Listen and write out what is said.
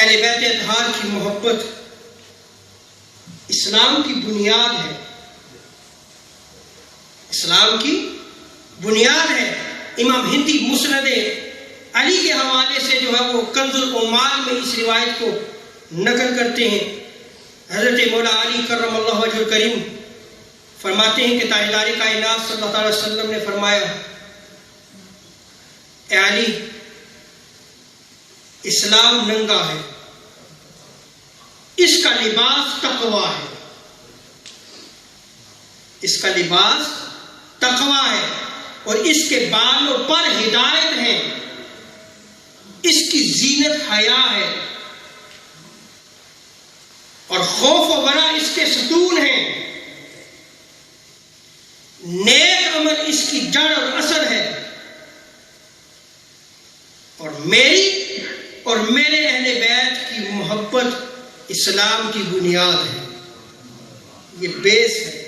اہل بیت اطہار کی محبت اسلام کی بنیاد ہے، اسلام کی بنیاد ہے۔ امام ہندی مسند علی کے حوالے سے جو ہے وہ کنز العمال میں اس روایت کو نقل کرتے ہیں۔ حضرت مولا علی کرم اللہ وجہ الکریم فرماتے ہیں کہ تاجدار کائنات صلی اللہ علیہ وسلم نے فرمایا، اے علی، اسلام ننگا ہے، اس کا لباس تقوی ہے، اس کا لباس تقوی ہے، اور اس کے بالوں پر ہدایت ہے، اس کی زینت حیا ہے، اور خوف و ورع اس کے ستون ہیں، نیک عمل اس کی جڑ اور اثر ہے، اور میری اور میرے اہل بیت کی محبت اسلام کی بنیاد ہے، یہ بیس ہے۔